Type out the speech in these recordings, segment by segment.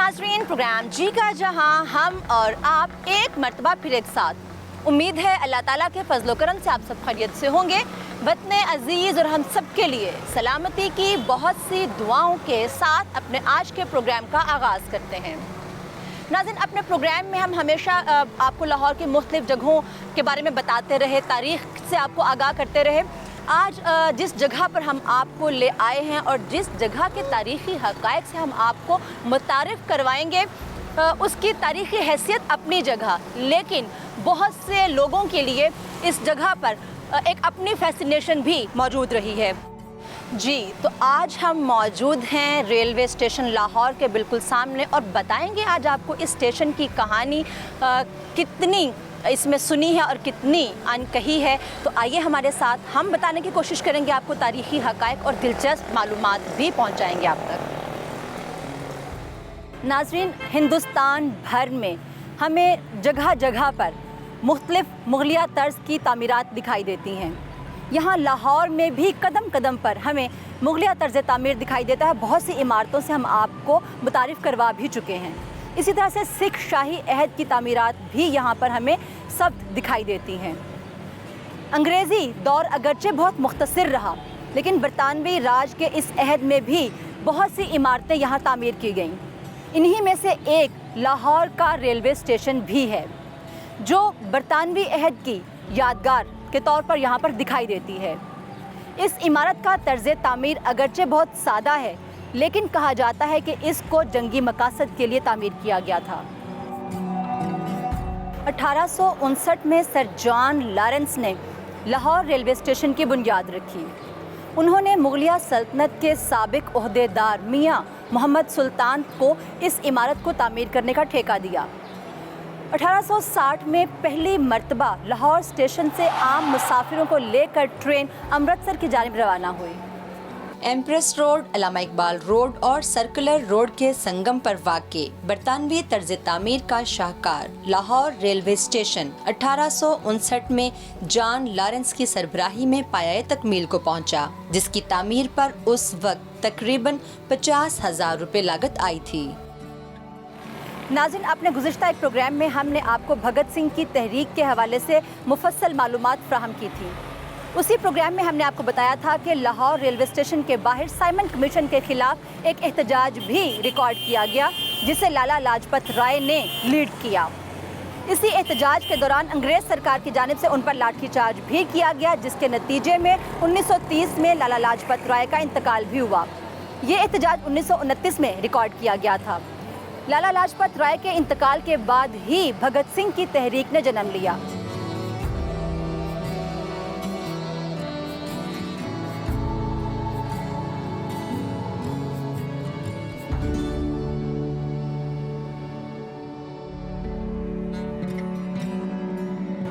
नाजरीन, प्रोग्राम जी का जहां हम और आप एक मर्तबा फिर एक साथ। उम्मीद है अल्लाह ताला के फजलो करम से आप सब खैरियत से होंगे। वतन अजीज़ और हम सब के लिए सलामती की बहुत सी दुआओं के साथ अपने आज के प्रोग्राम का आगाज़ करते हैं। नाज़रीन, अपने प्रोग्राम में हम हमेशा आपको लाहौर की मुख्तलिफ़ जगहों के बारे में बताते रहे, तारीख़ से आपको आगाह करते रहे। आज जिस जगह पर हम आपको ले आए हैं और जिस जगह के तारीख़ी हक़ाइक़ से हम आपको मुतारिफ़ करवाएंगे, उसकी तारीख़ी हैसियत अपनी जगह, लेकिन बहुत से लोगों के लिए इस जगह पर एक अपनी फैसिनेशन भी मौजूद रही है। जी, तो आज हम मौजूद हैं रेलवे स्टेशन लाहौर के बिल्कुल सामने और बताएंगे आज आपको इस स्टेशन की कहानी कितनी इसमें सुनी है और कितनी अनकही है। तो आइए हमारे साथ, हम बताने की कोशिश करेंगे आपको तारीख़ी हक़ाइक़ और दिलचस्प मालूमात भी पहुंचाएंगे आप तक। नाज़रीन, हिंदुस्तान भर में हमें जगह जगह पर मुख्तलिफ़ मुग़लिया तर्ज़ की तामीरात दिखाई देती हैं। यहाँ लाहौर में भी कदम कदम पर हमें मुग़लिया तर्ज़ तामीर दिखाई देता है। बहुत सी इमारतों से हम आपको मुतारिफ़ करवा भी चुके हैं। इसी तरह से सिख शाही अहद की तामीरात भी यहाँ पर हमें सब दिखाई देती हैं। अंग्रेज़ी दौर अगरचे बहुत मुख्तसर रहा, लेकिन बरतानवी राज के इस अहद में भी बहुत सी इमारतें यहाँ तामीर की गईं। इन्हीं में से एक लाहौर का रेलवे स्टेशन भी है, जो बरतानवी अहद की यादगार के तौर पर यहाँ पर दिखाई देती है। इस इमारत का तर्ज़ तामीर अगरचे बहुत सादा है, लेकिन कहा जाता है कि इसको जंगी मकासद के लिए तामीर किया गया था। 1859 में सर जॉन लॉरेंस ने लाहौर रेलवे स्टेशन की बुनियाद रखी। उन्होंने मुग़लिया सल्तनत के साबिक ओहदेदार मियाँ मोहम्मद सुल्तान को इस इमारत को तामीर करने का ठेका दिया। 1860 में पहली मर्तबा लाहौर स्टेशन से आम मुसाफिरों को लेकर ट्रेन अमृतसर की जानिब रवाना हुई। एम्प्रेस रोड, अल्लामा इकबाल रोड और सर्कुलर रोड के संगम पर वाक़े बरतानवी तर्ज तामीर का शाहकार लाहौर रेलवे स्टेशन 1859 में जॉन लॉरेंस की सरबराही में पाया तकमील को पहुंचा, जिसकी तामीर पर उस वक्त तकरीबन 50,000 रुपए लागत आई थी। नाज़रीन, अपने गुज़िश्ता एक प्रोग्राम में हमने आपको भगत सिंह की तहरीक के हवाले से मुफस्सल मालूमात फ्राहम की थी। उसी प्रोग्राम में हमने आपको बताया था कि लाहौर रेलवे स्टेशन के बाहर साइमन कमीशन के खिलाफ एक एहतजाज भी रिकॉर्ड किया गया, जिसे लाला लाजपत राय ने लीड किया। इसी एहतजाज के दौरान अंग्रेज़ सरकार की जानिब से उन पर लाठीचार्ज भी किया गया, जिसके नतीजे में 1930 में लाला लाजपत राय का इंतकाल भी हुआ। ये एहतजाज 1929 में रिकॉर्ड किया गया था। लाला लाजपत राय के इंतकाल के बाद ही भगत सिंह की तहरीक ने जन्म लिया।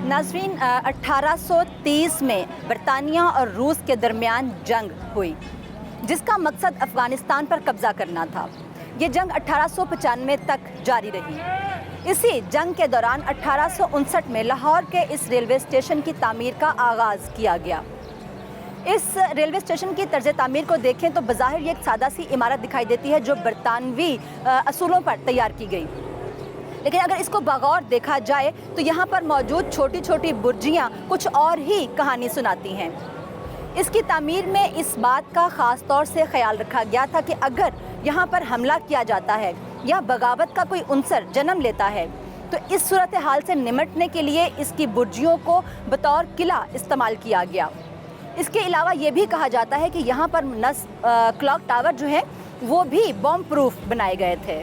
नाज़रीन, 1830 में बरतानिया और रूस के दरमियान जंग हुई, जिसका मकसद अफ़गानिस्तान पर कब्ज़ा करना था। ये जंग 1895 तक जारी रही। इसी जंग के दौरान 1859 में लाहौर के इस रेलवे स्टेशन की तामीर का आगाज़ किया गया। इस रेलवे स्टेशन की तर्ज तामीर को देखें तो बज़ाहिर ये एक सादा सी इमारत दिखाई देती है, जो बरतानवी असूलों पर तैयार की गई। लेकिन अगर इसको बगौर देखा जाए तो यहाँ पर मौजूद छोटी छोटी बुर्जियाँ कुछ और ही कहानी सुनाती हैं। इसकी तामीर में इस बात का ख़ास तौर से ख्याल रखा गया था कि अगर यहाँ पर हमला किया जाता है या बगावत का कोई उनसर जन्म लेता है, तो इस सूरत हाल से निमटने के लिए इसकी बुर्जियों को बतौर किला इस्तेमाल किया गया। इसके अलावा ये भी कहा जाता है कि यहाँ पर क्लॉक टावर जो है वो भी बॉम्ब प्रूफ बनाए गए थे।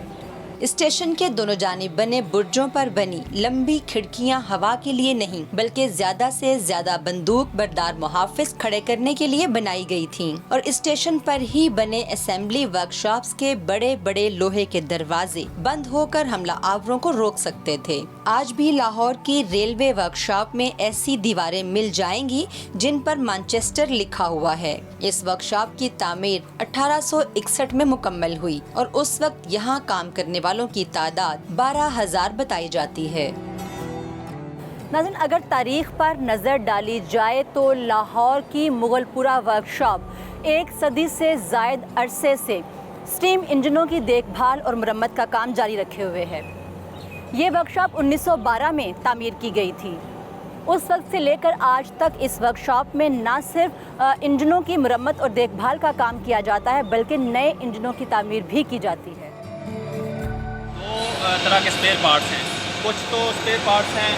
स्टेशन के दोनों जानिब बने बुर्जों पर बनी लंबी खिड़कियां हवा के लिए नहीं, बल्कि ज्यादा से ज्यादा बंदूक बरदार मुहाफिज खड़े करने के लिए बनाई गई थीं। और स्टेशन पर ही बने असेंबली वर्कशॉप्स के बड़े बड़े लोहे के दरवाजे बंद होकर हमला आवरों को रोक सकते थे। आज भी लाहौर की रेलवे वर्कशॉप में ऐसी दीवारें मिल जाएंगी जिन पर मैनचेस्टर लिखा हुआ है। इस वर्कशॉप की तामीर 1861 में मुकम्मल हुई और उस वक्त यहाँ काम करने वालों की तादाद 12,000 बताई जाती है। नाज़रीन, अगर तारीख पर नज़र डाली जाए तो लाहौर की मुगलपुरा वर्कशॉप 1 सदी से ज़ायद अरसे से स्टीम इंजनों की देखभाल और मरम्मत का काम जारी रखे हुए है। ये वर्कशॉप 1912 में तामीर की गई थी। उस वक्त से लेकर आज तक इस वर्कशॉप में न सिर्फ इंजनों की मरम्मत और देखभाल का काम किया जाता है, बल्कि नए इंजनों की तामीर भी की जाती है। दो तरह के स्पेयर पार्ट्स हैं। कुछ तो स्पेयर पार्ट्स हैं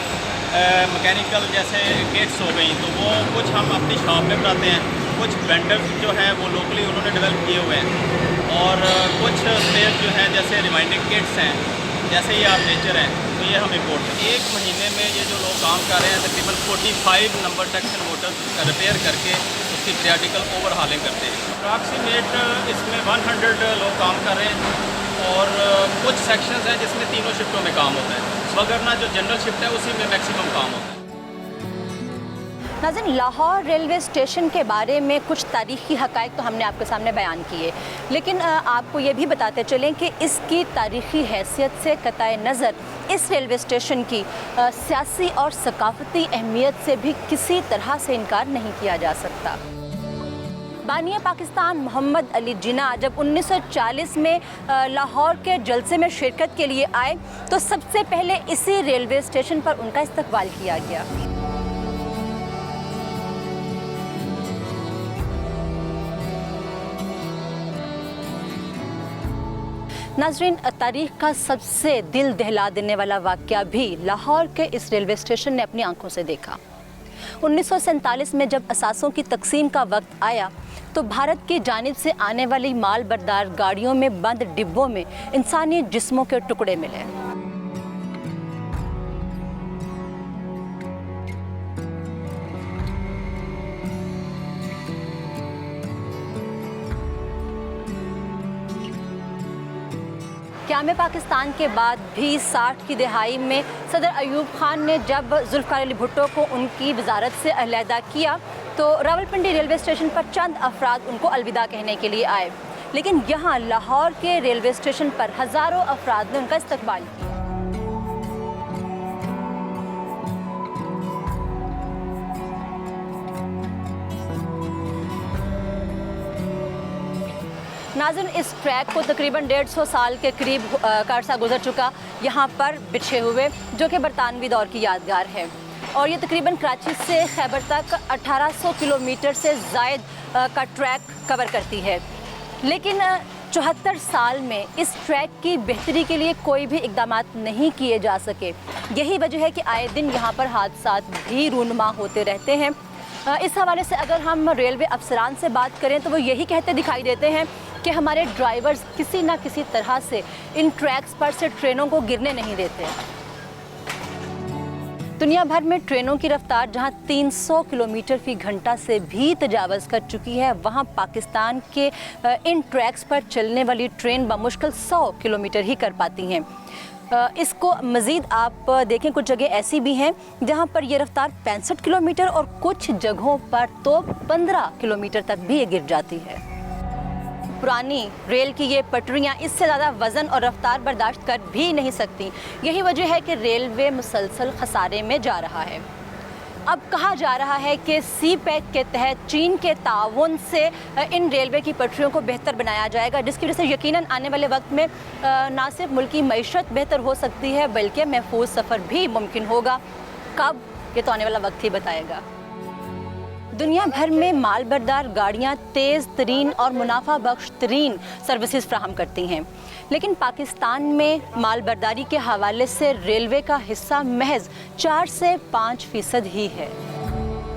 मैकेनिकल, जैसे किट्स हो गई, तो वो कुछ हम अपनी शॉप में बनाते हैं। कुछ वेंडर्स जो हैं वो लोकली उन्होंने डेवलप किए हुए हैं। और कुछ स्पेयर जो हैं जैसे रिमाइंडिंग किट्स हैं, जैसे ये आप नेचर हैं, तो ये हम इम्पोर्ट करते हैं। एक महीने में ये जो लोग काम कर रहे हैं तकरीबन 45 नंबर ट्रैक्शन मोटर्स रिपेयर करके उसकी पीरियडिकल ओवरहालिंग करते हैं। अप्रॉक्सीमेट इसमें 100 लोग काम कर रहे हैं और कुछ सेक्शंस हैं जिसमें तीनों शिफ्टों में काम होता है, वगरना जो जनरल शिफ्ट है उसी में मैक्सिमम काम होता है। नाज़रीन, लाहौर रेलवे स्टेशन के बारे में कुछ तारीख़ी हक़ाइक़ तो हमने आपके सामने बयान किए, लेकिन आपको ये भी बताते चलें कि इसकी तारीख़ी हैसियत से कताए नज़र इस रेलवे स्टेशन की सियासी और सकाफ़ती अहमियत से भी किसी तरह से इनकार नहीं किया जा सकता। बानिया पाकिस्तान मोहम्मद अली जिन्ना जब 1940 में लाहौर के जलसे में शिरकत के लिए आए तो सबसे पहले इसी रेलवे स्टेशन पर उनका इस्तकबाल किया गया। नाज़रीन, तारीख़ का सबसे दिल दहला देने वाला वाक़या भी लाहौर के इस रेलवे स्टेशन ने अपनी आंखों से देखा। 1947 में जब असासों की तकसीम का वक्त आया तो भारत की जानिब से आने वाली माल बरदार गाड़ियों में बंद डिब्बों में इंसानी जिस्मों के टुकड़े मिले। क़याम पाकिस्तान के बाद भी 60 की दहाई में सदर अयूब खान ने जब जुल्फ़िकार अली भुट्टो को उनकी वजारत से अलहदा किया तो रावलपिंडी रेलवे स्टेशन पर चंद अफराद उनको अलविदा कहने के लिए आए, लेकिन यहाँ लाहौर के रेलवे स्टेशन पर हज़ारों अफराद ने उनका इस्तकबाल किया। नाज़रीन, इस ट्रैक को तकरीबन 150 साल के करीब का अरसा गुजर चुका यहाँ पर बिछे हुए, जो कि बरतानवी दौर की यादगार है। और ये तकरीबन कराची से खैबर तक 1800 किलोमीटर से ज़ायद का ट्रैक कवर करती है, लेकिन 74 साल में इस ट्रैक की बेहतरी के लिए कोई भी इकदाम नहीं किए जा सके। यही वजह है कि आए दिन यहाँ पर हादसात भी रूनुमा होते रहते हैं। इस हवाले से अगर हम रेलवे अफसरान से बात करें तो वो यही कहते दिखाई देते हैं कि हमारे ड्राइवर्स किसी न किसी तरह से इन ट्रैक्स पर से ट्रेनों को गिरने नहीं देते। दुनिया भर में ट्रेनों की रफ्तार जहां 300 किलोमीटर फी घंटा से भी तजावज़ कर चुकी है, वहां पाकिस्तान के इन ट्रैक्स पर चलने वाली ट्रेन बमुश्किल 100 किलोमीटर ही कर पाती हैं। इसको मज़ीद आप देखें, कुछ जगह ऐसी भी हैं जहां पर ये रफ्तार 65 किलोमीटर और कुछ जगहों पर तो 15 किलोमीटर तक भी ये गिर जाती है। पुरानी रेल की ये पटरियां इससे ज़्यादा वज़न और रफ्तार बर्दाश्त कर भी नहीं सकती। यही वजह है कि रेलवे मुसलसल खसारे में जा रहा है। अब कहा जा रहा है कि सी पैक के तहत चीन के ताउन से इन रेलवे की पटरियों को बेहतर बनाया जाएगा, जिसकी वजह से यकीनन आने वाले वक्त में ना सिर्फ मुल्क की मईशत बेहतर हो सकती है बल्कि महफूज सफ़र भी मुमकिन होगा। कब, ये तो आने वाला वक्त ही बताएगा। दुनिया भर में माल बरदार गाड़ियाँ तेज़ तरीन और मुनाफा बख्श तरीन सर्विसेज फ्राहम करती हैं, लेकिन पाकिस्तान में माल बरदारी के हवाले से रेलवे का हिस्सा महज 4 से 5% ही है।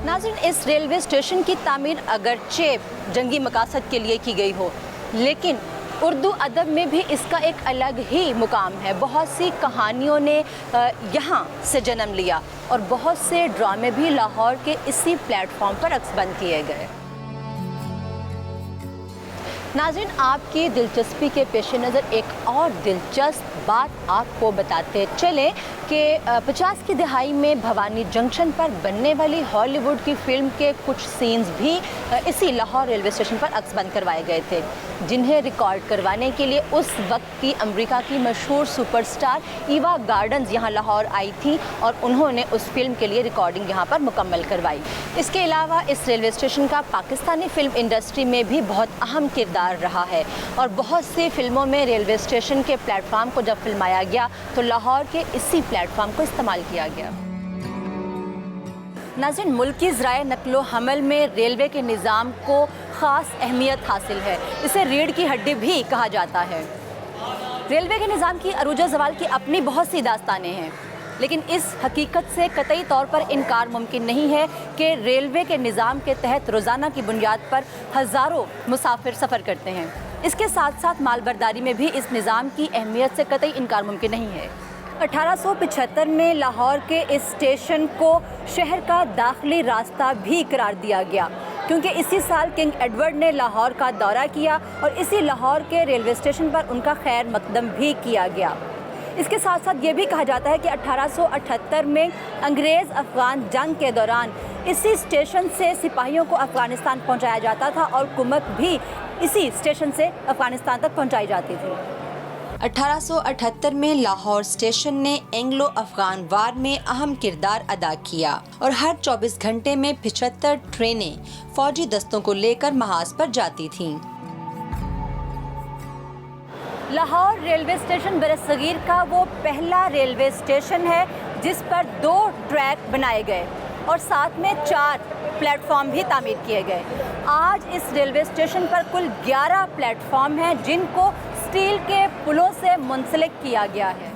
नाज़रीन, इस रेलवे स्टेशन की तामीर अगरचे जंगी मकासद के लिए की गई हो, लेकिन उर्दू अदब में भी इसका एक अलग ही मुकाम है। बहुत सी कहानियों ने यहाँ से जन्म लिया और बहुत से ड्रामे भी लाहौर के इसी प्लेटफॉर्म पर अक्सबंद किए गए। नाज़रीन, आपकी दिलचस्पी के पेश नज़र एक और दिलचस्प बात आपको बताते चले कि 50 की दहाई में भवानी जंक्शन पर बनने वाली हॉलीवुड की फिल्म के कुछ सीन्स भी इसी लाहौर रेलवे स्टेशन पर अक्सबंद करवाए गए थे। जिन्हें रिकॉर्ड करवाने के लिए उस वक्त की अमेरिका की मशहूर सुपरस्टार ईवा गार्डन्स यहाँ लाहौर आई थी और उन्होंने उस फिल्म के लिए रिकॉर्डिंग यहाँ पर मुकम्मल करवाई। इसके अलावा इस रेलवे स्टेशन का पाकिस्तानी फिल्म इंडस्ट्री में भी बहुत अहम किरदार रहा है और बहुत सी फिल्मों में रेलवे स्टेशन के प्लेटफार्म को जब फिल्माया गया तो लाहौर के इसी प्लेटफार्म को इस्तेमाल किया गया। नाज़रीन, मुल्क की ज़राए नकलो हमल में रेलवे के निज़ाम को ख़ास अहमियत हासिल है। इसे रीढ़ की हड्डी भी कहा जाता है। रेलवे के निज़ाम की अरूज ज़वाल की अपनी बहुत सी दास्तानें हैं, लेकिन इस हकीकत से कतई तौर पर इनकार मुमकिन नहीं है कि रेलवे के निज़ाम के तहत रोज़ाना की बुनियाद पर हज़ारों मुसाफिर सफ़र करते हैं। इसके साथ साथ मालबरदारी में भी इस निज़ाम की अहमियत से कतई इनकार मुमकिन नहीं है। 1875 में लाहौर के इस स्टेशन को शहर का दाखिली रास्ता भी करार दिया गया, क्योंकि इसी साल किंग एडवर्ड ने लाहौर का दौरा किया और इसी लाहौर के रेलवे स्टेशन पर उनका खैर मकदम भी किया गया। इसके साथ साथ ये भी कहा जाता है कि 1878 में अंग्रेज़ अफ़गान जंग के दौरान इसी स्टेशन से सिपाहियों को अफ़गानिस्तान पहुंचाया जाता था और कुमक भी इसी स्टेशन से अफ़गानिस्तान तक पहुंचाई जाती थी। 1878 में लाहौर स्टेशन ने एंग्लो अफगान वार में अहम किरदार अदा किया और हर 24 घंटे में 75 ट्रेनें फौजी दस्तों को लेकर महाज पर जाती थीं। लाहौर रेलवे स्टेशन बरसगीर का वो पहला रेलवे स्टेशन है जिस पर 2 ट्रैक बनाए गए और साथ में 4 प्लेटफॉर्म भी तामीर किए गए। आज इस रेलवे स्टेशन पर कुल 11 प्लेटफॉर्म हैं जिनको स्टील के पुलों से मुंसलिक किया गया है।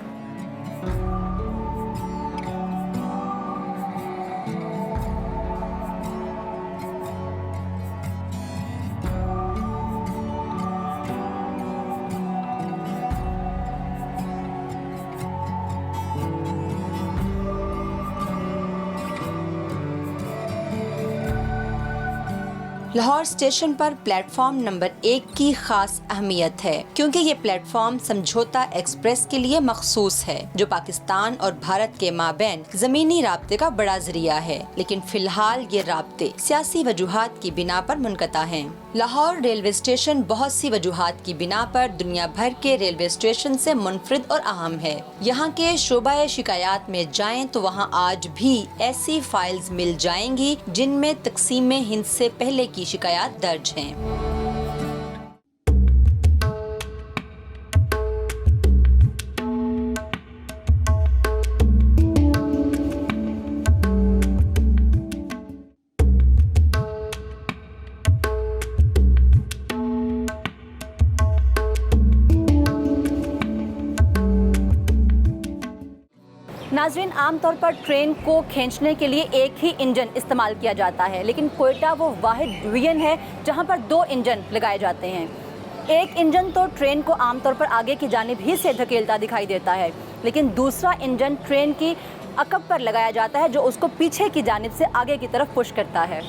लाहौर स्टेशन पर प्लेटफॉर्म नंबर 1 की खास अहमियत है, क्योंकि ये प्लेटफॉर्म समझौता एक्सप्रेस के लिए मखसूस है, जो पाकिस्तान और भारत के माबैन ज़मीनी राब्ते का बड़ा जरिया है। लेकिन फिलहाल ये राब्ते सियासी वजूहात की बिना पर मुनक़ता हैं। लाहौर रेलवे स्टेशन बहुत सी वजूहात की बिना पर दुनिया भर के रेलवे स्टेशन से मुनफरिद और अहम है। यहाँ के शोबा शिकायत में जाएं तो वहाँ आज भी ऐसी फाइल्स मिल जाएंगी जिनमें तकसीम हिंद से पहले की शिकायत दर्ज हैं। नाज़रीन, आमतौर पर ट्रेन को खींचने के लिए एक ही इंजन इस्तेमाल किया जाता है, लेकिन कोयटा वो वाहिद डिवीज़न है जहां पर 2 इंजन लगाए जाते हैं। एक इंजन तो ट्रेन को आमतौर पर आगे की जानिब ही से धकेलता दिखाई देता है, लेकिन दूसरा इंजन ट्रेन की अकब पर लगाया जाता है जो उसको पीछे की जानिब से आगे की तरफ पुश करता है।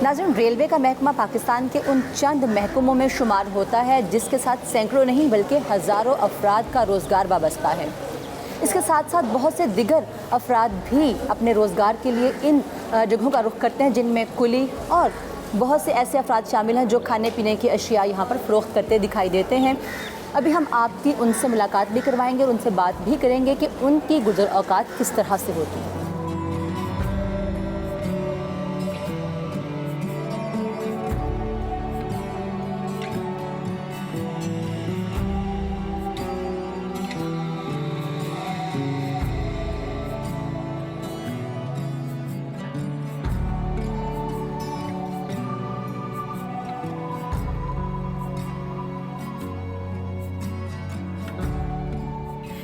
नाज़रीन, रेलवे का महकमा पाकिस्तान के उन चंद महकमों में शुमार होता है जिसके साथ सैकड़ों नहीं बल्कि हज़ारों अफराद का रोज़गार वाबस्ता है। इसके साथ साथ बहुत से दिगर अफराद भी अपने रोज़गार के लिए इन जगहों का रुख करते हैं, जिनमें कुली और बहुत से ऐसे अफराद शामिल हैं जो खाने पीने की अशिया यहाँ पर फ़रोख्त करते दिखाई देते हैं। अभी हम आपकी उनसे मुलाकात भी करवाएंगे और उनसे बात भी करेंगे कि उनकी गुज़र औक़ात किस तरह से होती हैं।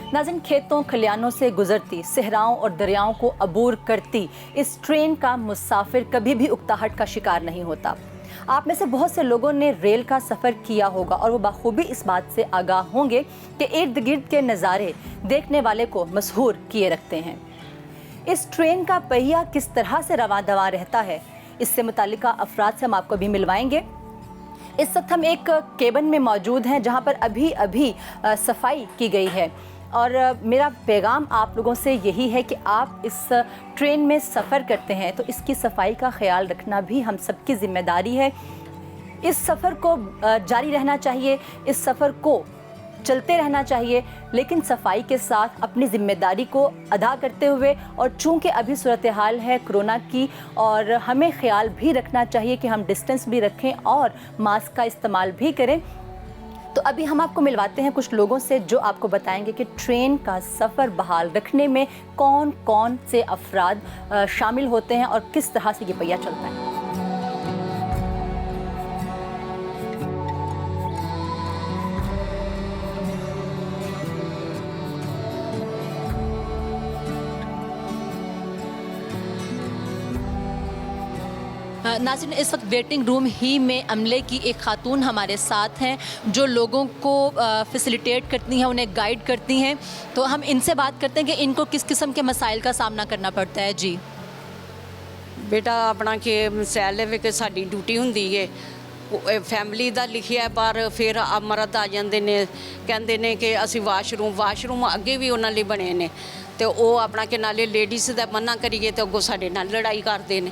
नाज़रीन, खेतों खलियानों से गुजरती, सहराओं और दरियाओं को अबूर करती इस ट्रेन का मुसाफिर कभी भी उकताहट का शिकार नहीं होता। आप में से बहुत से लोगों ने रेल का सफ़र किया होगा और वो बखूबी इस बात से आगाह होंगे कि इर्द गिर्द के नज़ारे देखने वाले को मसहूर किए रखते हैं। इस ट्रेन का पहिया किस तरह से रवां दवां रहता है, इससे मुताल्लिका अफराद से हम आपको अभी मिलवाएंगे। इस वक्त हम एक केबिन में मौजूद हैं जहां पर अभी सफाई की गई है और मेरा पैगाम आप लोगों से यही है कि आप इस ट्रेन में सफ़र करते हैं तो इसकी सफाई का ख्याल रखना भी हम सबकी ज़िम्मेदारी है। इस सफ़र को जारी रहना चाहिए, इस सफ़र को चलते रहना चाहिए, लेकिन सफाई के साथ अपनी ज़िम्मेदारी को अदा करते हुए। और चूँकि अभी सूरत हाल है कोरोना की और हमें ख्याल भी रखना चाहिए कि हम डिस्टेंस भी रखें और मास्क का इस्तेमाल भी करें। तो अभी हम आपको मिलवाते हैं कुछ लोगों से जो आपको बताएंगे कि ट्रेन का सफ़र बहाल रखने में कौन कौन से अफराद शामिल होते हैं और किस तरह से ये पहिया चलता है। नाज़रीन, इस वक्त वेटिंग रूम ही में अमले की एक खातून हमारे साथ हैं जो लोगों को फैसिलिटेट करती हैं, उन्हें गाइड करती हैं। तो हम इनसे बात करते हैं कि इनको किस किस्म के मसाइल का सामना करना पड़ता है। जी बेटा, अपना कि सैल वे कि साडी ड्यूटी हुंदी है, फैमिली दा लिखिया पर फिर मरद आ जांदे ने, कहंदे ने कि असी वाशरूम अगे भी उन्हां लई बने ने ते ओह अपना कि नाले लेडीज़ दा मना करिए तो अगों साडे नाल लड़ाई करदे ने,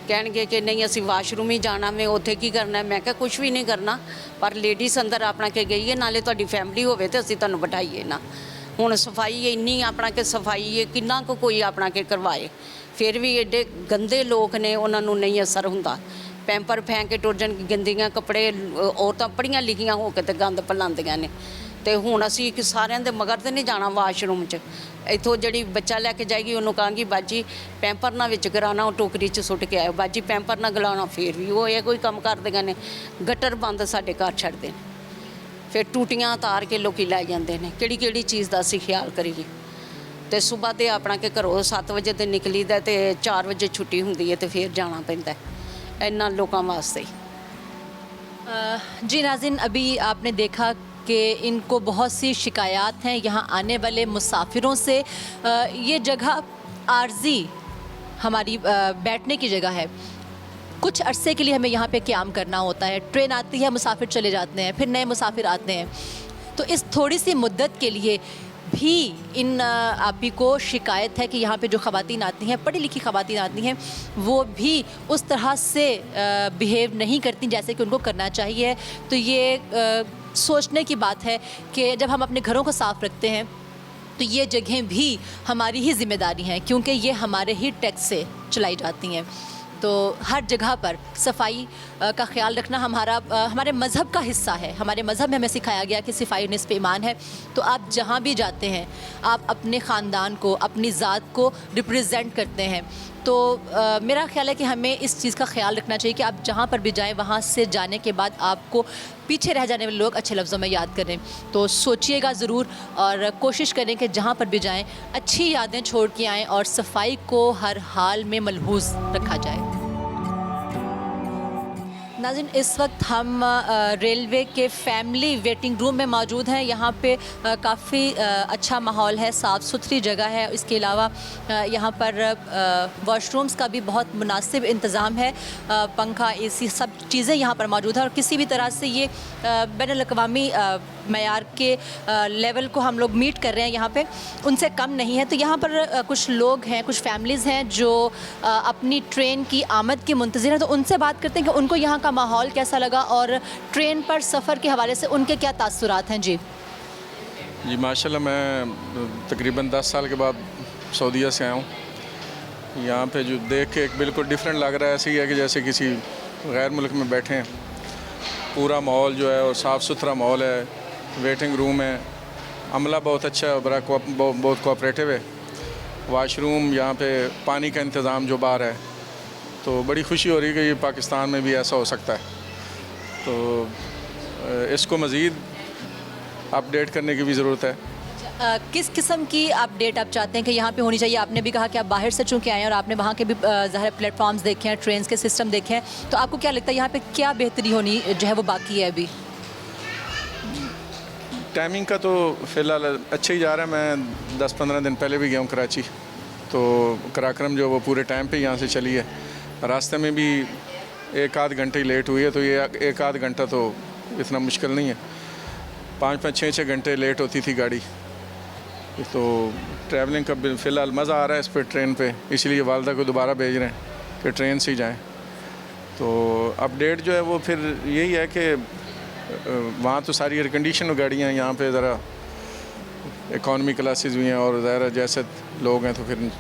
कहणगे कि नहीं असी वाशरूम ही जाना, मैं उत्थे की करना। मैं कहा कुछ भी नहीं करना, पर लेडीज़ अंदर अपना के गई है, नाले तुहाडी फैमिली होवे ते असी तुहानूं बिठाईए ना। हुण सफाई इन्नी अपना के सफाई है, किन्ना को कोई अपना के करवाए, फिर भी एडे गंदे लोग ने, उन्होंने नहीं असर हुंदा। पैंपर फेंक के टुर जाण, गंदियां कपड़े, औरतां पढ़ियां लिखियां हो के ते गंद फैलांदियां ने। ते हुण असी कि सारिਆਂ ਦੇ मगर ते नहीं जाना वाशरूम च। इत्थों जिहड़ी बच्चा लैके जाएगी उन्होंने कहांगी बाजी पैंपर ना विच गलाना, वो टोकरी च सुट के आयो, बाजी पैंपर ना गलाना, फिर भी वो ये कोई काम करदियां ने। गटर बंद साडे घर छड्डदे ने, फिर टूटियां तार के लोग लै जांदे ने। किहड़ी चीज़ दा असीं ख्याल करिए। तो सुबह तो अपना के घरों 7 बजे तो निकलीदा तो 4 बजे छुट्टी हुंदी है तो फिर जाना पैंदा है इन्हां लोगों वास्ते। जी नाज़रीन, अभी आपने देखा कि इनको बहुत सी शिकायत हैं यहाँ आने वाले मुसाफिरों से। ये जगह आर्जी हमारी बैठने की जगह है। कुछ अरसे के लिए हमें यहाँ पे क़याम करना होता है, ट्रेन आती है, मुसाफिर चले जाते हैं, फिर नए मुसाफिर आते हैं। तो इस थोड़ी सी मुद्दत के लिए भी इन आप ही को शिकायत है कि यहाँ पे जो ख़वातीन आती हैं, पढ़ी लिखी ख़वातीन आती हैं, वो भी उस तरह से बिहेव नहीं करती जैसे कि उनको करना चाहिए। तो ये सोचने की बात है कि जब हम अपने घरों को साफ़ रखते हैं तो ये जगहें भी हमारी ही ज़िम्मेदारी हैं, क्योंकि ये हमारे ही टैक्स से चलाई जाती हैं। तो हर जगह पर सफाई का ख्याल रखना हमारे मज़हब का हिस्सा है। हमारे मज़हब में हमें सिखाया गया कि सफाई निस्फ़ ईमान है। तो आप जहाँ भी जाते हैं, आप अपने ख़ानदान को, अपनी ज़ात को रिप्रेजेंट करते हैं। तो मेरा ख्याल है कि हमें इस चीज़ का ख्याल रखना चाहिए कि आप जहाँ पर भी जाएं, वहाँ से जाने के बाद आपको पीछे रह जाने वाले लोग अच्छे लफ्ज़ों में याद करें। तो सोचिएगा ज़रूर और कोशिश करें कि जहाँ पर भी जाएं अच्छी यादें छोड़ के आएँ और सफाई को हर हाल में मलहूज़ रखा जाए। नाज़रीन, इस वक्त हम रेलवे के फैमिली वेटिंग रूम में मौजूद हैं। यहाँ पे काफ़ी अच्छा माहौल है, साफ़ सुथरी जगह है। इसके अलावा यहाँ पर वॉशरूम्स का भी बहुत मुनासिब इंतज़ाम है। पंखा, एसी, सब चीज़ें यहाँ पर मौजूद है और किसी भी तरह से ये बैनुल-अक़वामी मयार के लेवल को हम लोग मीट कर रहे हैं, यहाँ पे उनसे कम नहीं है। तो यहाँ पर कुछ लोग हैं, कुछ फैमिलीज़ हैं जो अपनी ट्रेन की आमद की मुंतज़िर हैं। तो उनसे बात करते हैं कि उनको यहाँ का माहौल कैसा लगा और ट्रेन पर सफ़र के हवाले से उनके क्या तासुरात हैं। जी माशाल्लाह, मैं तकरीबन 10 साल के बाद सऊदीया से आया हूँ। यहाँ पे जो देख के एक बिल्कुल डिफरेंट लग रहा है, ऐसे ही है कि जैसे किसी गैर मुल्क में बैठे हैं। पूरा माहौल जो है और साफ़ सुथरा माहौल है, वेटिंग रूम है, अमला बहुत अच्छा है, बहुत कोऑपरेटिव है। वाशरूम, यहाँ पे पानी का इंतज़ाम जो बाहर है, तो बड़ी खुशी हो रही है कि ये पाकिस्तान में भी ऐसा हो सकता है। तो इसको मज़ीद अपडेट करने की भी ज़रूरत है। किस किस्म की अपडेट आप चाहते हैं कि यहाँ पे होनी चाहिए? आपने भी कहा कि आप बाहर से चूँकि आए हैं और आपने वहाँ के भी ज़ाहिर प्लेटफॉर्म्स देखे हैं, ट्रेन के सिस्टम देखे हैं, तो आपको क्या लगता है यहाँ पे क्या बेहतरी होनी जो है वो बाकी है अभी? टाइमिंग का तो फ़िलहाल अच्छा ही जा रहा है। मैं 10-15 दिन पहले भी गया हूँ कराची, तो कराक्रम जो वो पूरे टाइम पे यहाँ से चली है। रास्ते में भी 1-8 घंटे लेट हुई है, तो ये 1-8 घंटा तो इतना मुश्किल नहीं है। 5-5, 6-6 घंटे लेट होती थी गाड़ी। तो ट्रैवलिंग का फ़िलहाल मज़ा आ रहा है इस पर ट्रेन पे, इसलिए वालदा को दोबारा भेज रहे हैं कि ट्रेन से ही जाएँ। तो अपडेट जो है वो फिर यही है कि वहाँ तो सारी एयर कंडीशन गाड़ियाँ, यहाँ पे ज़रा इकॉनमी क्लासेस भी हैं और ज़रा जैसे लोग हैं, तो फिर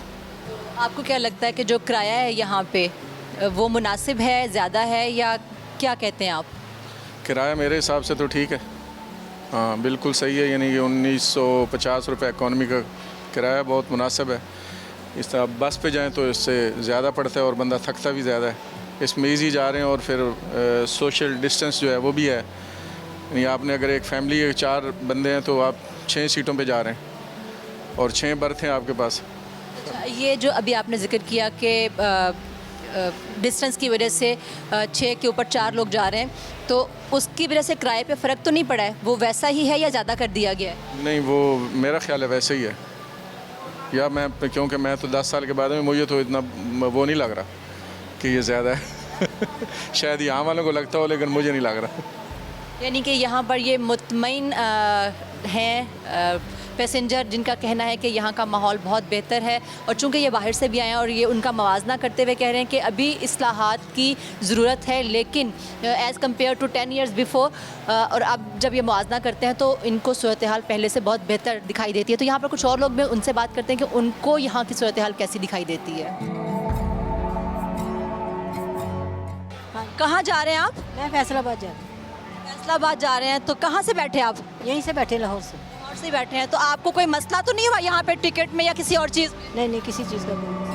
आपको क्या लगता है कि जो किराया है यहाँ पे वो मुनासिब है, ज़्यादा है, या क्या कहते हैं आप? किराया मेरे हिसाब से तो ठीक है, हाँ बिल्कुल सही है। यानी कि 1950 रुपये इकॉनमी का किराया बहुत मुनासिब है। इस तरह बस पे जाएं तो इससे ज़्यादा पड़ता है और बंदा थकता भी ज़्यादा है। इसमें ईजी जा रहे हैं और फिर सोशल डिस्टेंस जो है वो भी है। यानी आपने अगर एक फैमिली है 4 बंदे हैं तो आप 6 सीटों पे जा रहे हैं और 6 बर्थ हैं आपके पास। अच्छा, ये जो अभी आपने जिक्र किया कि डिस्टेंस की वजह से 6 के ऊपर 4 लोग जा रहे हैं, तो उसकी वजह से किराए पे फ़र्क तो नहीं पड़ा है? वो वैसा ही है या ज़्यादा कर दिया गया है? नहीं, वो मेरा ख्याल है वैसे ही है। या मैं, क्योंकि मैं तो 10 साल के बाद में, मुझे तो इतना वो नहीं लग रहा कि ये ज़्यादा है शायद यहाँ वालों को लगता हो, लेकिन मुझे नहीं लग रहा। यानी कि यहाँ पर ये मुतमईन हैं पैसेंजर, जिनका कहना है कि यहाँ का माहौल बहुत बेहतर है, और चूँकि ये बाहर से भी आए हैं और ये उनका मवाजना करते हुए कह रहे हैं कि अभी इस्लाहात की ज़रूरत है, लेकिन as compared to 10 years before, और अब जब ये मवाजना करते हैं तो इनको सूरत हाल पहले से बहुत बेहतर दिखाई देती है। तो यहाँ पर कुछ और लोग भी उनसे बात करते हैं कि उनको यहाँ की सूरत हाल कैसी दिखाई देती है। कहाँ जा रहे हैं आप? मैं फैसलाबाद जा रही फैसलाबाद जा रहे हैं, तो कहाँ से बैठे आप? हूँ, यहीं से बैठे लाहौर से। और से बैठे हैं, तो आपको कोई मसला तो नहीं हुआ यहाँ पे टिकट में या किसी और चीज़ में? नहीं नहीं, किसी चीज़ का कोई नहीं।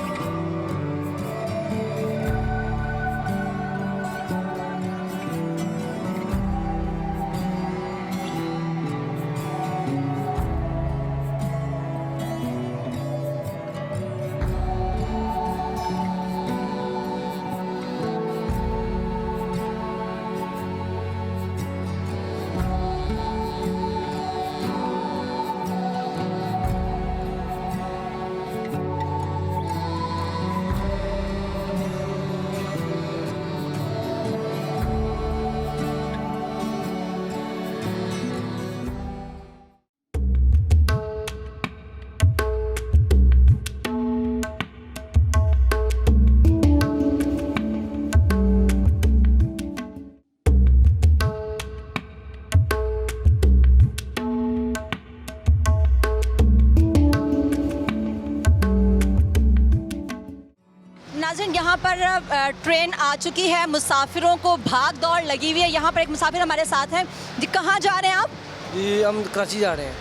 नाज़रीन, यहाँ पर ट्रेन आ चुकी है, मुसाफिरों को भाग दौड़ लगी हुई है। यहाँ पर एक मुसाफिर हमारे साथ हैं जी। कहाँ जा रहे हैं आप? जी हम कराची जा रहे हैं।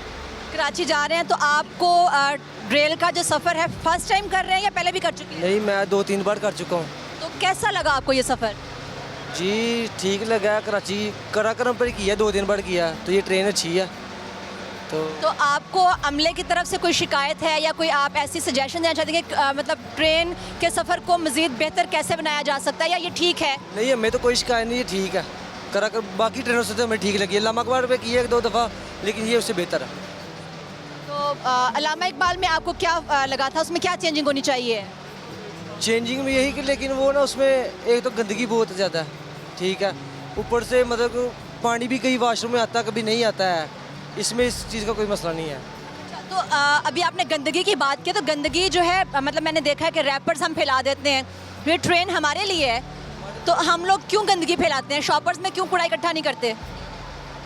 कराची जा रहे हैं, तो आपको रेल का जो सफ़र है फर्स्ट टाइम कर रहे हैं या पहले भी कर चुके हैं? नहीं, मैं 2-3 बार कर चुका हूँ। तो कैसा लगा आपको ये सफ़र? जी ठीक लगा। कराची कराक्रम पर किया, 2 दिन बार किया, तो ये ट्रेन अच्छी है। तो आपको अमले की तरफ से कोई शिकायत है या कोई आप ऐसी सजेशन देना चाहते हैं कि मतलब ट्रेन के सफ़र को मज़ीद बेहतर कैसे बनाया जा सकता है, या ये ठीक है? नहीं, हमें तो कोई शिकायत नहीं, ये ठीक है। कराक्रम बाकी ट्रेनों से तो हमें ठीक लगी है। अल्लामा इकबाल पे की है 1-2 दफ़ा, लेकिन ये उससे बेहतर है। तो अल्लामा इकबाल में आपको क्या लगा था, उसमें क्या चेंजिंग होनी चाहिए? चेंजिंग में यही कि, लेकिन वो ना उसमें एक तो गंदगी बहुत ज़्यादा है, ठीक है। ऊपर से मतलब पानी भी कहीं वाशरूम में आता, कभी नहीं आता है। इसमें इस चीज़ का कोई मसला नहीं है। तो अभी आपने गंदगी की बात की, तो गंदगी जो है मतलब मैंने देखा है कि रैपर्स हम फैला देते हैं। ये ट्रेन हमारे लिए है, तो हम लोग क्यों गंदगी फैलाते हैं? शॉपर्स में क्यों कूड़ा इकट्ठा नहीं करते?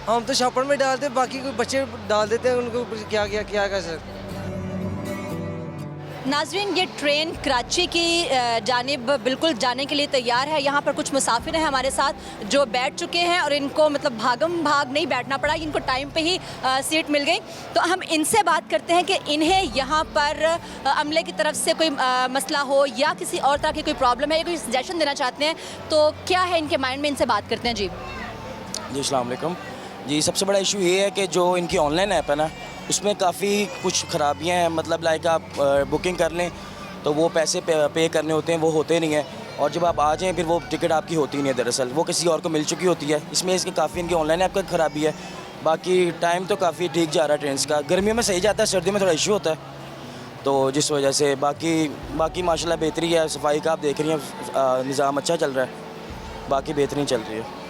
हम तो शॉपर में डालते हैं, बाकी कोई बच्चे डाल देते हैं, उनको क्या कर सकते। नाजरीन, ये ट्रेन कराची की जानिब बिल्कुल जाने के लिए तैयार है। यहाँ पर कुछ मुसाफिर हैं हमारे साथ जो बैठ चुके हैं और इनको मतलब भागम भाग नहीं बैठना पड़ा, इनको टाइम पे ही सीट मिल गई। तो हम इनसे बात करते हैं कि इन्हें यहाँ पर अमले की तरफ से कोई मसला हो या किसी और तरह की कोई प्रॉब्लम है या कोई सजेशन देना चाहते हैं, तो क्या है इनके माइंड में, इनसे बात करते हैं। जी जी, अस्सलाम वालेकुम जी। सबसे बड़ा इशू ये है कि जो इनकी ऑनलाइन ऐप है ना, उसमें काफ़ी कुछ खराबियाँ हैं, मतलब लाइक आप बुकिंग कर लें तो वो पैसे पे करने होते हैं, वो होते नहीं हैं, और जब आप आ जाएँ फिर वो टिकट आपकी होती नहीं है, दरअसल वो किसी और को मिल चुकी होती है। इसमें इसकी काफ़ी इनकी ऑनलाइन ऐप का खराबी है। बाकी टाइम तो काफ़ी ठीक जा रहा है ट्रेन का, गर्मियों में सही जाता है, सर्दियों में थोड़ा इशू होता है, तो जिस वजह से बाकी माशाल्लाह बेहतरी है। सफाई का आप देख रही हैं, निज़ाम अच्छा चल रहा है, बाकी बेहतरीन चल रही है।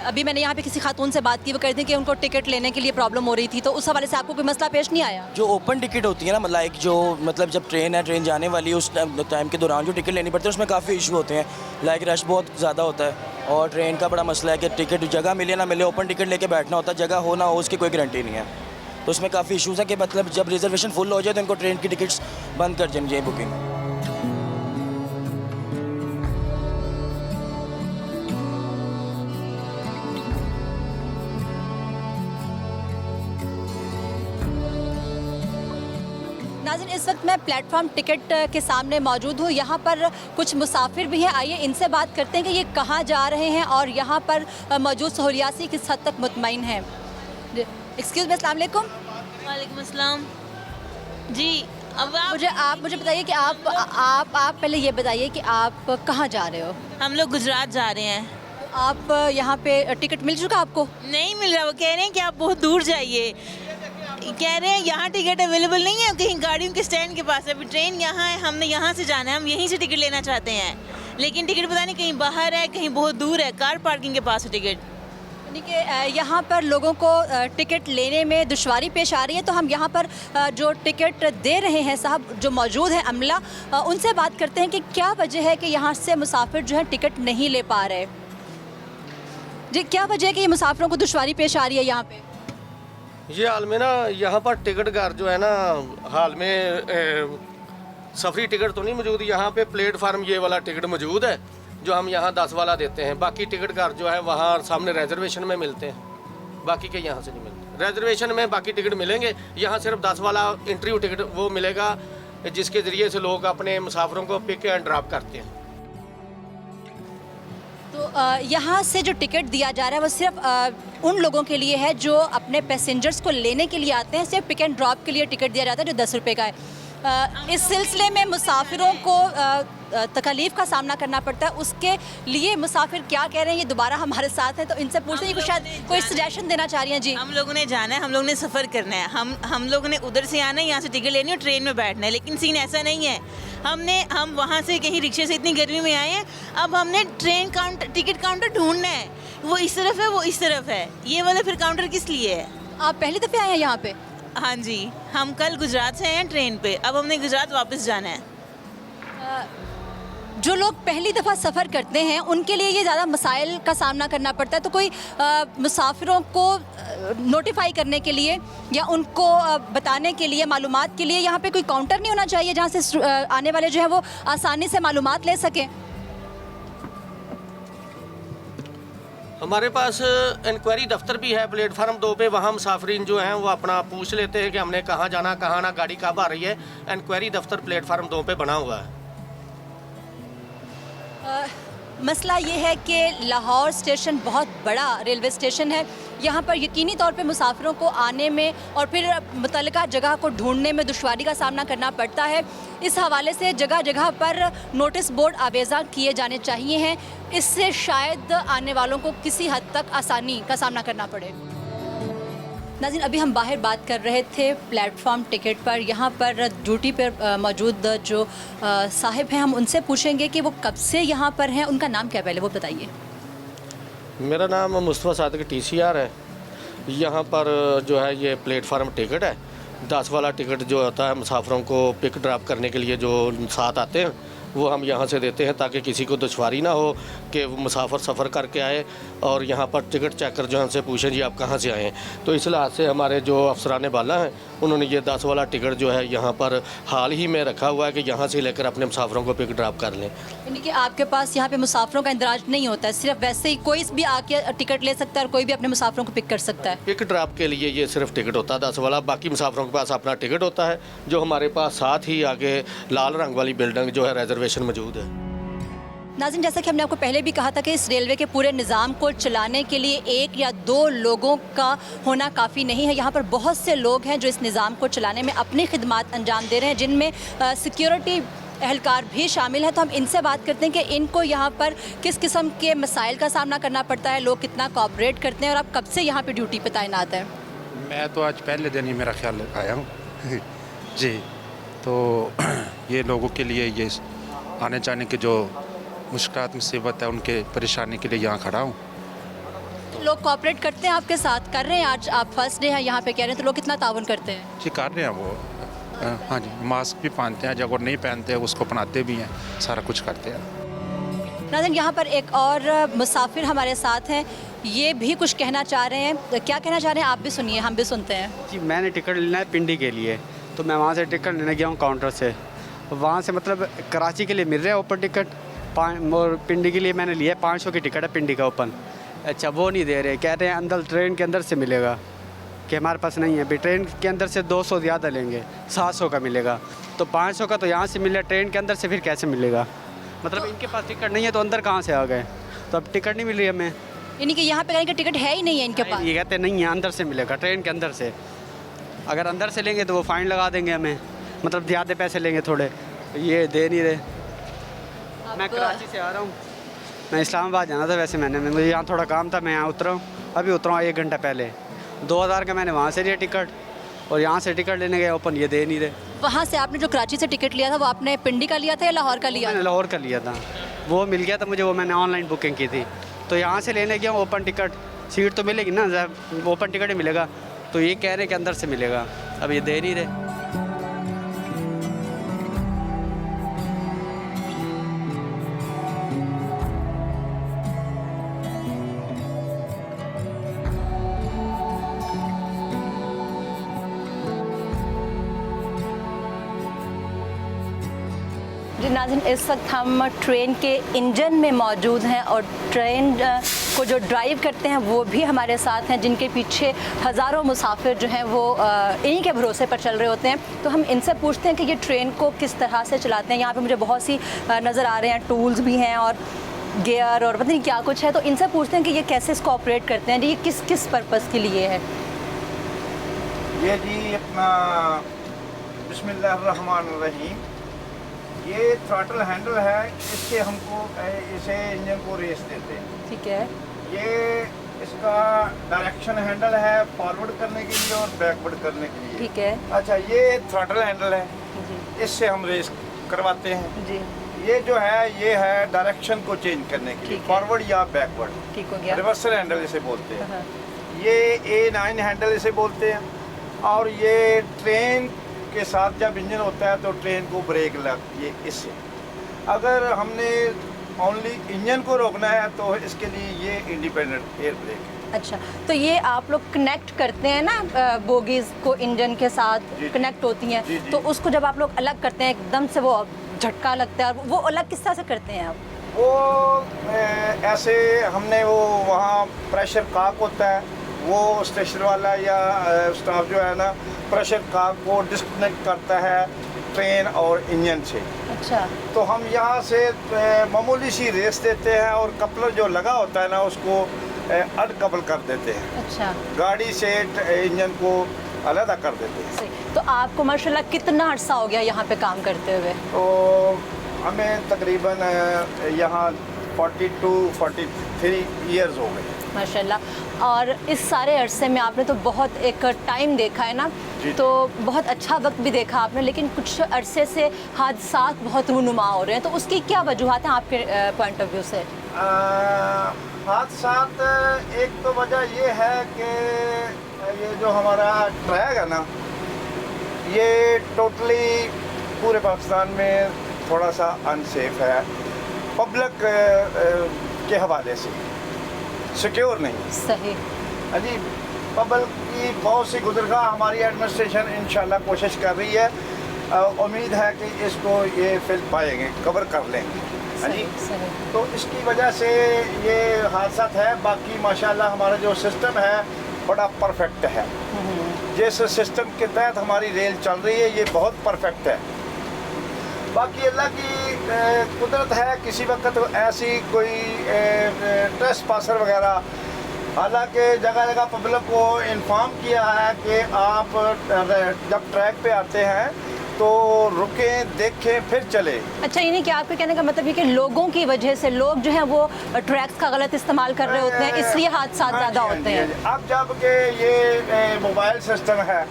अभी मैंने यहाँ पे किसी खातून से बात की, वो कहते हैं कि उनको टिकट लेने के लिए प्रॉब्लम हो रही थी, तो उस हवाले से आपको कोई मसला पेश नहीं आया? जो ओपन टिकट होती है ना, लाइक जो मतलब जब ट्रेन जाने वाली है उस टाइम के दौरान जो टिकट लेनी पड़ती है उसमें काफ़ी इशू होते हैं, लाइक रश बहुत ज़्यादा होता है, और ट्रेन का बड़ा मसला है कि टिकट जगह मिले ना मिले, ओपन टिकट लेके बैठना होता है, जगह हो ना हो उसकी कोई गारंटी नहीं है, तो उसमें काफ़ी इशूज़ है कि मतलब जब रिजर्वेशन फुल हो जाए तो इनको ट्रेन की टिकट्स बंद कर देनी चाहिए बुकिंग। नाज़रीन, इस वक्त मैं प्लेटफॉर्म टिकट के सामने मौजूद हूँ। यहाँ पर कुछ मुसाफिर भी हैं, आइए इनसे बात करते हैं कि ये कहाँ जा रहे हैं और यहाँ पर मौजूद सहूलियात से किस हद तक मुतमईन हैं। एक्सक्यूज़ मी, अस्सलाम वालेकुम। वालेकुम अस्सलाम जी। अब आप मुझे बताइए कि आप पहले ये बताइए कि आप कहाँ जा रहे हो? हम लोग गुजरात जा रहे हैं। आप यहाँ पे टिकट मिल चुका आपको? नहीं मिल रहा, वो कह रहे हैं कि आप बहुत दूर जाइए, कह रहे हैं यहाँ टिकट अवेलेबल नहीं है, कहीं गाड़ियों के स्टैंड के पास है। अभी ट्रेन यहाँ है, हमने यहाँ से जाना है, हम यहीं से टिकट लेना चाहते हैं, लेकिन टिकट पता नहीं कहीं बाहर है, कहीं बहुत दूर है, कार पार्किंग के पास है टिकट। यानी कि यहाँ पर लोगों को टिकट लेने में दुश्वारी पेश आ रही है, तो हम यहाँ पर जो टिकट दे रहे हैं साहब जो मौजूद है अमला, उनसे बात करते हैं कि क्या वजह है कि यहाँ से मुसाफिर जो है टिकट नहीं ले पा रहे। जी, क्या वजह है कि ये मुसाफिरों को दुश्वारी पेश आ रही है यहाँ पे? ये हाल में ना यहाँ पर टिकट घर जो है ना, हाल में सफरी टिकट तो नहीं मौजूद, यहाँ पे प्लेटफार्म ये वाला टिकट मौजूद है जो हम यहाँ 10 वाला देते हैं। बाकी टिकट घर जो है वहाँ सामने रिजर्वेशन में मिलते हैं, बाकी के यहाँ से नहीं मिलते। रिजर्वेशन में बाकी टिकट मिलेंगे, यहाँ सिर्फ 10 वाला इंटरव्यू टिकट वो मिलेगा, जिसके ज़रिए से लोग अपने मुसाफिरों को पिक एंड ड्रॉप करते हैं। तो यहाँ से जो टिकट दिया जा रहा है वो सिर्फ उन लोगों के लिए है जो अपने पैसेंजर्स को लेने के लिए आते हैं, सिर्फ पिक एंड ड्रॉप के लिए टिकट दिया जाता है जो 10 रुपये का है। इस सिलसिले में मुसाफिरों को तकलीफ़ का सामना करना पड़ता है, उसके लिए मुसाफिर क्या कह रहे हैं, ये दोबारा हमारे साथ हैं, तो इनसे पूछते हैं कि शायद कोई सजेशन देना चाह रही हैं। जी, हम लोगों ने जाना है, हम लोगों ने सफ़र करना है, हम लोगों ने उधर से आना है, यहाँ से टिकट लेनी है, ट्रेन में बैठना है, लेकिन सीन ऐसा नहीं है। हम वहाँ से कहीं रिक्शे से इतनी गर्मी में आए हैं, अब हमने टिकट काउंटर ढूंढना है, वो इस तरफ है, वो इस तरफ है, ये वाला फिर काउंटर किस लिए है? आप पहली दफ़े आए हैं यहाँ पे? हाँ जी, हम कल गुजरात से आए हैं ट्रेन पे, अब हमने गुजरात वापस जाना है। जो लोग पहली दफ़ा सफ़र करते हैं उनके लिए ये ज़्यादा मसाइल का सामना करना पड़ता है, तो कोई मुसाफिरों को नोटिफाई करने के लिए या उनको बताने के लिए, मालूमात के लिए यहाँ पे कोई काउंटर नहीं होना चाहिए जहाँ से आने वाले जो है वो आसानी से मालूमात ले सकें? हमारे पास इंक्वायरी दफ्तर भी है प्लेटफार्म 2 पे, वहाँ मुसाफिरीन जो हैं वो अपना पूछ लेते हैं कि हमने कहाँ जाना, कहाँ ना, गाड़ी कब आ रही है। इंक्वायरी दफ्तर प्लेटफार्म 2 पे बना हुआ है। मसला ये है कि लाहौर स्टेशन बहुत बड़ा रेलवे स्टेशन है, यहाँ पर यकीनी तौर पे मुसाफिरों को आने में और फिर मुतल्लिका जगह को ढूंढने में दुश्वारी का सामना करना पड़ता है। इस हवाले से जगह जगह पर नोटिस बोर्ड आवेज़ा किए जाने चाहिए हैं, इससे शायद आने वालों को किसी हद तक आसानी का सामना करना पड़े। नाज़रीन, अभी हम बाहर बात कर रहे थे प्लेटफॉर्म टिकट पर, यहाँ पर ड्यूटी पर मौजूद जो साहिब हैं हम उनसे पूछेंगे कि वो कब से यहाँ पर हैं, उनका नाम क्या, पहले वो बताइए। मेरा नाम मुस्तफ़ा सादिक TCR है। यहाँ पर जो है ये प्लेटफार्म टिकट है, 10 वाला टिकट जो होता है मुसाफिरों को पिक ड्रॉप करने के लिए जो साथ आते हैं वो हम यहाँ से देते हैं, ताकि किसी को दुश्वारी ना हो कि मुसाफिर सफ़र करके आए और यहाँ पर टिकट चेकर जो हमसे पूछें जी आप कहाँ से आए हैं। तो इस लिहाज से हमारे जो अफसरान बाला हैं उन्होंने ये 10 वाला टिकट जो है यहाँ पर हाल ही में रखा हुआ है कि यहाँ से लेकर अपने मुसाफिरों को पिक ड्रॉप कर लें। यानी कि आपके पास यहाँ पे मुसाफिरों का इंदराज नहीं होता है, सिर्फ वैसे ही कोई भी आके टिकट ले सकता है और कोई भी अपने मुसाफिरों को पिक कर सकता है? पिक ड्रॉप के लिए ये सिर्फ टिकट होता है 10 वाला, बाकी मुसाफिरों के पास अपना टिकट होता है जो हमारे पास साथ ही आगे लाल रंग वाली बिल्डिंग जो है रिजर्वेशन मौजूद है। नाज़रीन, जैसा कि हमने आपको पहले भी कहा था कि इस रेलवे के पूरे निज़ाम को चलाने के लिए 1 या 2 लोगों का होना काफ़ी नहीं है। यहाँ पर बहुत से लोग हैं जो इस निज़ाम को चलाने में अपनी खिदमत अंजाम दे रहे हैं, जिनमें सिक्योरिटी एहलकार भी शामिल है। तो हम इनसे बात करते हैं कि इनको यहाँ पर किस किस्म के मसाइल का सामना करना पड़ता है, लोग कितना कोऑपरेट करते हैं और आप कब से यहाँ पे ड्यूटी पे तैनात हैं? मैं तो आज पहले दिन ही मेरा ख्याल आया हूँ जी। तो ये लोगों के लिए ये आने जाने की जो मुश्किलात मुसीबत है उनके परेशानी के लिए यहाँ खड़ा हूँ। लोग कोऑपरेट करते हैं आपके साथ? कर रहे हैं? आज आप फर्स्ट डे हैं यहाँ पे कह रहे हैं, तो लोग कितना ताउन करते हैं? जी कर रहे हैं वो, हाँ जी। मास्क भी पहनते हैं, जब वो नहीं पहनते उसको पहनाते भी हैं, सारा कुछ करते हैं। नाज़रीन, यहाँ पर एक और मुसाफिर हमारे साथ हैं, ये भी कुछ कहना चाह रहे हैं। क्या कहना चाह रहे हैं आप भी सुनिए, हम भी सुनते हैं। जी, मैंने टिकट लेना है पिंडी के लिए, तो मैं वहाँ से टिकट लेने गया हूँ काउंटर से। वहाँ से मतलब कराची के लिए मिल रहा है ओपन टिकट, और पिंडी के लिए मैंने लिया 500 की टिकट है पिंडी का ओपन। अच्छा, वो नहीं दे रहे, कह रहे हैं अंदर ट्रेन के अंदर से मिलेगा, कि हमारे पास नहीं है। भी ट्रेन के अंदर से 200 ज़्यादा लेंगे, 700 का मिलेगा। तो 500 का तो यहाँ से मिले, ट्रेन के अंदर से फिर कैसे मिलेगा? मतलब इनके पास टिकट नहीं है तो अंदर कहाँ से आ गए? तो अब टिकट नहीं मिल रही हमें। यानी कि यहाँ पे कहने का टिकट है ही नहीं है इनके पास? ये कहते नहीं है अंदर से मिलेगा, ट्रेन के अंदर से। अगर अंदर से लेंगे तो वो फ़ाइन लगा देंगे हमें, मतलब ज़्यादा पैसे लेंगे थोड़े, ये दे नहीं रहे। मैं कराची से आ रहा हूँ, मैं इस्लामाबाद जाना था वैसे मुझे यहाँ थोड़ा काम था, मैं यहाँ उतरा हूँ, अभी उतरा हूँ 1 घंटा पहले। 2000 का मैंने वहाँ से लिया टिकट, और यहाँ से टिकट लेने गया ओपन, ये दे नहीं रहे। वहाँ से आपने जो कराची से टिकट लिया था वो आपने पिंडी का लिया था या लाहौर का लिया? मैंने लाहौर का लिया था, वो मिल गया था मुझे, वो मैंने ऑनलाइन बुकिंग की थी। तो यहाँ से लेने गया ओपन टिकट, सीट तो मिलेगी ना, ओपन टिकट ही मिलेगा। तो ये कह रहे कि अंदर से मिलेगा, अब ये दे नहीं रहे। जी नाज़रीन, इस वक्त हम ट्रेन के इंजन में मौजूद हैं और ट्रेन को जो ड्राइव करते हैं वो भी हमारे साथ हैं, जिनके पीछे हज़ारों मुसाफिर जो हैं वो इन्हीं के भरोसे पर चल रहे होते हैं। तो हम इनसे पूछते हैं कि ये ट्रेन को किस तरह से चलाते हैं। यहाँ पे मुझे बहुत सी नज़र आ रहे हैं, टूल्स भी हैं और गियर और पता नहीं क्या कुछ है। तो इनसे पूछते हैं कि ये कैसे इसको ऑपरेट करते हैं, ये किस किस पर्पज़ के लिए है? ये जी अपना बिस्मिल्लाहिर्रहमानिर्रहीम, ये थ्रॉटल हैंडल है, इससे हमको इसे इंजन को रेस देते हैं। ठीक है। ये इसका डायरेक्शन हैंडल है फॉरवर्ड करने के लिए और बैकवर्ड करने के लिए। ठीक है। अच्छा, ये थ्रॉटल हैंडल है, इससे हम रेस करवाते हैं जी। ये जो है ये है डायरेक्शन को चेंज करने के लिए, फॉरवर्ड या बैकवर्ड। ठीक हो गया। रिवर्सल हैंडल इसे बोलते हैं। ये A9 हैंडल इसे बोलते हैं। और ये ट्रेन के साथ जब इंजन होता है तो ट्रेन को ब्रेक लगती है इससे। अगर हमने ओनली इंजन को रोकना है तो इसके लिए ये इंडिपेंडेंट एयर ब्रेक है। अच्छा, तो ये आप लोग कनेक्ट करते हैं ना बोगीज़ को इंजन के साथ कनेक्ट होती हैं, तो उसको जब आप लोग अलग करते हैं एकदम से वो झटका लगता है, वो अलग किस तरह से करते हैं आप? वो ऐसे हमने वो वहाँ प्रेशर काक होता है, वो स्टेशन वाला या स्टाफ जो है ना प्रेशर काक को डिस्कनेक्ट करता है ट्रेन और इंजन से। अच्छा। तो हम यहाँ से मामूली सी रेस देते हैं और कपलर जो लगा होता है ना उसको अनकपल कर देते हैं। अच्छा। गाड़ी से इंजन को अलग कर देते हैं। तो आपको माशाल्लाह कितना अर्सा हो गया यहाँ पे काम करते हुए? तो हमें तकरीबन यहाँ 42-43 ईयर्स हो गए माशाल्लाह। और इस सारे अरसे में आपने तो बहुत एक टाइम देखा है ना, तो बहुत अच्छा वक्त भी देखा आपने, लेकिन कुछ अरसे से हादसात बहुत रूनुमा हो रहे हैं, तो उसकी क्या वजूहत हैं आपके पॉइंट ऑफ व्यू से? हादसात एक तो वजह ये है कि ये जो हमारा ट्रैक है ना, ये टोटली पूरे पाकिस्तान में थोड़ा सा अनसेफ है, पब्लिक के हवाले से सिक्योर नहीं। सही। अजी, पब्लिक की बहुत सी गुज़रगाह हमारी एडमिनिस्ट्रेशन इंशाल्लाह कोशिश कर रही है, उम्मीद है कि इसको ये फिल पाएंगे, कवर कर लेंगे। अजी, तो इसकी वजह से ये हादसा है। बाकी माशाल्लाह हमारा जो सिस्टम है बड़ा परफेक्ट है। जिस सिस्टम के तहत हमारी रेल चल रही है ये बहुत परफेक्ट है। बाकी अल्लाह की कुदरत है किसी वक्त ऐसी कोई ट्रेस पासर वगैरह, हालांकि जगह जगह पब्लिक को इन्फॉर्म किया है कि आप जब ट्रैक पे आते हैं तो रुकें, देखें, फिर चले। अच्छा, यानी कि आपके कहने का मतलब ये कि लोगों की वजह से लोग जो हैं वो ट्रैक्स का गलत इस्तेमाल कर रहे होते हैं, इसलिए हादसा ज़्यादा होते हैं। अब जब के ये मोबाइल सिस्टम है,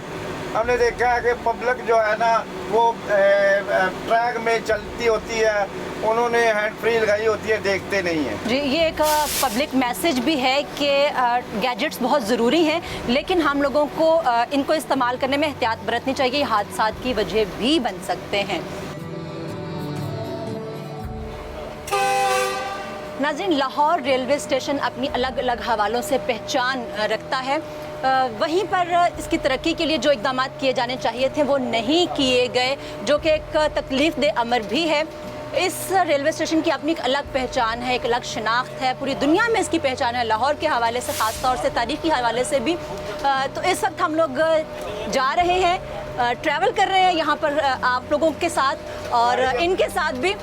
हमने देखा है कि पब्लिक जो है ना वो ट्रैक में चलती होती है, उन्होंने हैंड फ्री लगाई होती है, देखते नहीं हैं। जी, ये एक पब्लिक मैसेज भी है कि गैजेट्स बहुत ज़रूरी हैं, लेकिन हम लोगों को इनको इस्तेमाल करने में एहतियात बरतनी चाहिए, हादसा की वजह भी बन सकते हैं। नाज़रीन, लाहौर रेलवे स्टेशन अपनी अलग अलग हवालों से पहचान रखता है। वहीं पर इसकी तरक्की के लिए जो इक़दाम किए जाने चाहिए थे वो नहीं किए गए, जो कि एक तकलीफ़ दे अमर भी है। इस रेलवे स्टेशन की अपनी एक अलग पहचान है, एक अलग शनाख्त है, पूरी दुनिया में इसकी पहचान है, लाहौर के हवाले से, ख़ास तौर से तारीख़ के हवाले से भी। तो इस वक्त हम लोग जा रहे हैं, ट्रैवल कर रहे हैं यहाँ पर आप लोगों के साथ और इनके साथ भी।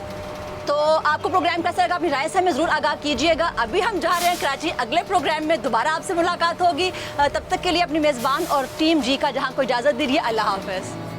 तो आपको प्रोग्राम कैसा लगा, अपनी राय से हमें ज़रूर आगाह कीजिएगा। अभी हम जा रहे हैं कराची, अगले प्रोग्राम में दोबारा आपसे मुलाकात होगी। तब तक के लिए अपनी मेज़बान और टीम जी का जहाँ को इजाज़त दीजिए। अल्लाह हाफ़िज़।